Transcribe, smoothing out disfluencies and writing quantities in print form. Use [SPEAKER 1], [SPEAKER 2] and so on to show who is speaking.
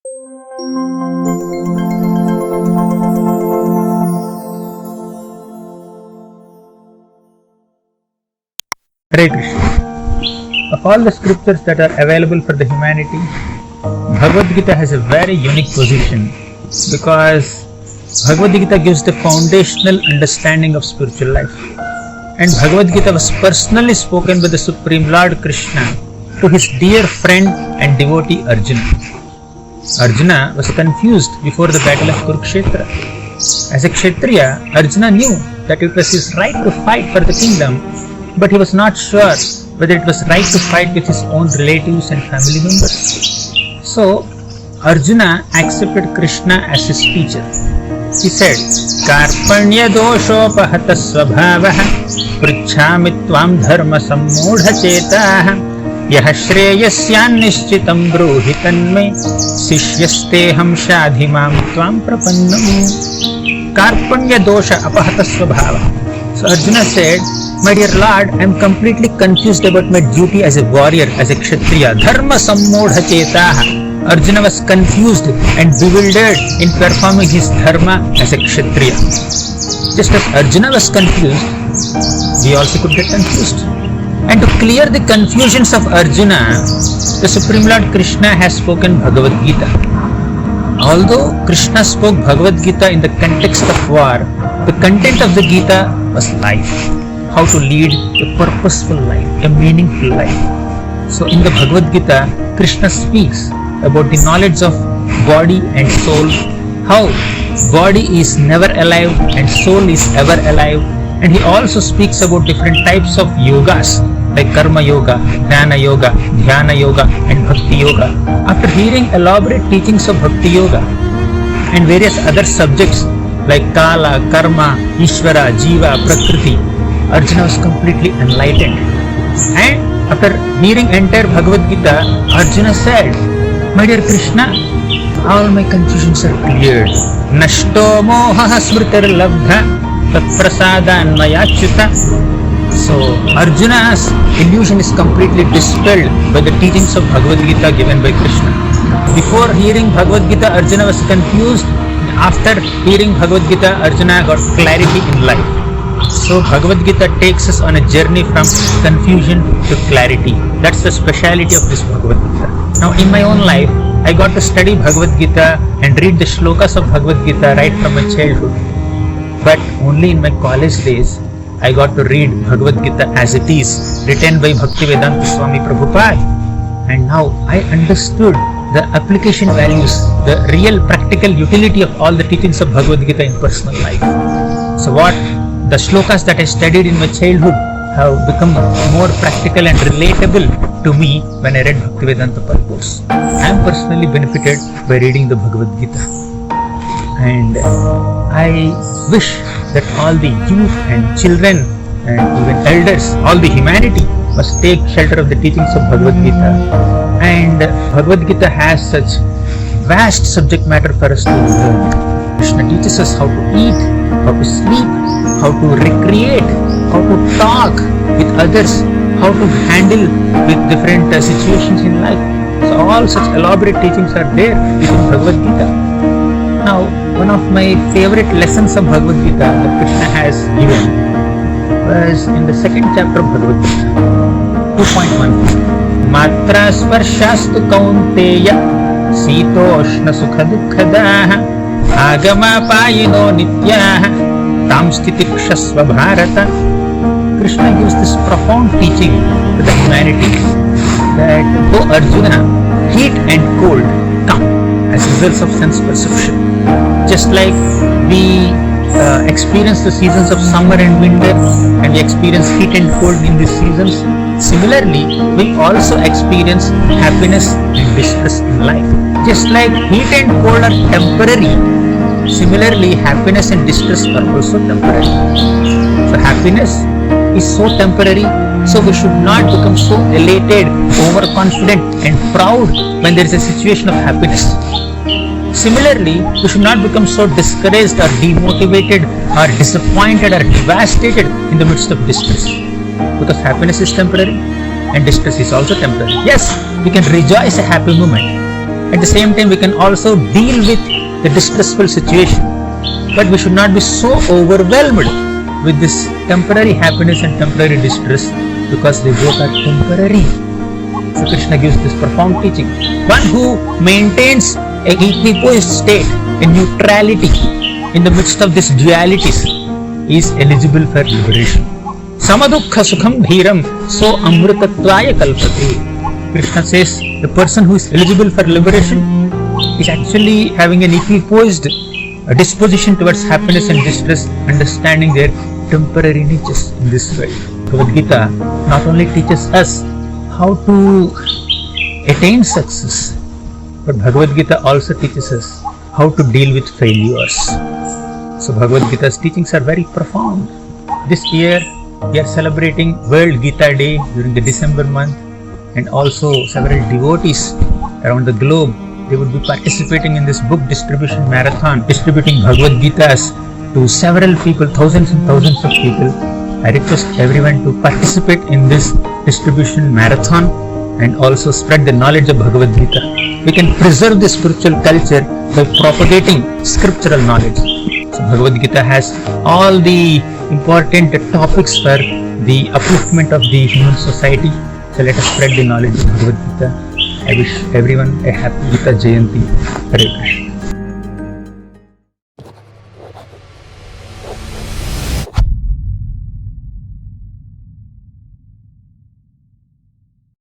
[SPEAKER 1] Hare Krishna. Of all the scriptures that are available for the humanity, Bhagavad Gita has a very unique position because Bhagavad Gita gives the foundational understanding of spiritual life. And Bhagavad Gita was personally spoken by the Supreme Lord Krishna to his dear friend and devotee Arjuna. Arjuna was confused before the battle of Kurukshetra. As a Kshatriya, Arjuna knew that it was his right to fight for the kingdom, but he was not sure whether it was right to fight with his own relatives and family members. So, Arjuna accepted Krishna as his teacher. He said, Karpanya doshopahata svabhavah pruchhami tvam dharma sammudha chetah yah shreyasyan nishchitam bruhi tanme sishyasteham shadhimam tvam prapannam. Karpanya dosha apahata svabhavah. So Arjuna said, my dear Lord, I am completely confused about my duty as a warrior, as a Kshatriya. Dharma sammudha chetah. Arjuna was confused and bewildered in performing his dharma as a Kshatriya. Just as Arjuna was confused, we also could get confused. And to clear the confusions of Arjuna, the Supreme Lord Krishna has spoken Bhagavad Gita. Although Krishna spoke Bhagavad Gita in the context of war, the content of the Gita was life. How to lead a purposeful life, a meaningful life. So in the Bhagavad Gita, Krishna speaks about the knowledge of body and soul, how body is never alive and soul is ever alive, and he also speaks about different types of yogas like karma yoga, jnana yoga, dhyana yoga and bhakti yoga. After hearing elaborate teachings of bhakti yoga and various other subjects like kala, karma, ishvara, jiva, prakriti, Arjuna was completely enlightened. And after hearing entire Bhagavad Gita, Arjuna said, my dear Krishna, all my confusions are cleared. Nashto moha smritir labdha tat prasadan mayachyuta. So Arjuna's illusion is completely dispelled by the teachings of Bhagavad Gita given by Krishna. Before hearing Bhagavad Gita, Arjuna was confused. After hearing Bhagavad Gita, Arjuna got clarity in life. So Bhagavad Gita takes us on a journey from confusion to clarity. That's the speciality of this Bhagavad Gita. Now in my own life, I got to study Bhagavad Gita and read the shlokas of Bhagavad Gita right from my childhood. But only in my college days, I got to read Bhagavad Gita as it is, written by Bhaktivedanta Swami Prabhupada. And now I understood the application values, the real practical utility of all the teachings of Bhagavad Gita in personal life. So what the shlokas that I studied in my childhood have become more practical and relatable to me when I read Bhaktivedanta purports. I am personally benefited by reading the Bhagavad Gita. And I wish that all the youth and children and even elders, all the humanity must take shelter of the teachings of Bhagavad Gita. And Bhagavad Gita has such vast subject matter for us to learn. Krishna teaches us how to eat, how to sleep, how to recreate, how to talk with others, how to handle with different situations in life. So all such elaborate teachings are there within Bhagavad Gita. Now, one of my favorite lessons of Bhagavad Gita that Krishna has given was in the second chapter of Bhagavad Gita, 2.1. Matra svarshastu kaunteya sitoshna sukha dukkhadah agama payino nityaha tam stitikshasva bharata. Krishna gives this profound teaching to the humanity that, O Arjuna, heat and cold come as results of sense perception. Just like we experience the seasons of summer and winter, and we experience heat and cold in these seasons, similarly, we also experience happiness and distress in life. Just like heat and cold are temporary, similarly, happiness and distress are also temporary. So happiness is so temporary, so we should not become so elated, overconfident and proud when there is a situation of happiness. Similarly, we should not become so discouraged or demotivated or disappointed or devastated in the midst of distress. Because happiness is temporary and distress is also temporary. Yes, we can rejoice a happy moment, At the same time, we can also deal with the distressful situation. But we should not be so overwhelmed with this temporary happiness and temporary distress, because they both are temporary. So Krishna gives this profound teaching. One who maintains a equipoised state, a neutrality in the midst of these dualities, is eligible for liberation. Samadukha sukham dhiram so amrutatvaya kalpate. Krishna says the person who is eligible for liberation is actually having an equipoised disposition towards happiness and distress, understanding their temporary natures in this world. Bhagavad Gita not only teaches us how to attain success, but Bhagavad Gita also teaches us how to deal with failures. So Bhagavad Gita's teachings are very profound. This year we are celebrating World Gita Day during the December month, and also several devotees around the globe, they would be participating in this book distribution marathon, distributing Bhagavad Gitas to several people, thousands and thousands of people. I request everyone to participate in this distribution marathon and also spread the knowledge of Bhagavad Gita. We can preserve the spiritual culture by propagating scriptural knowledge. So Bhagavad Gita has all the important topics for the upliftment of the human society. So let us spread the knowledge of Bhagavad Gita. I wish everyone a happy Gita Jayanti. Hare Krishna.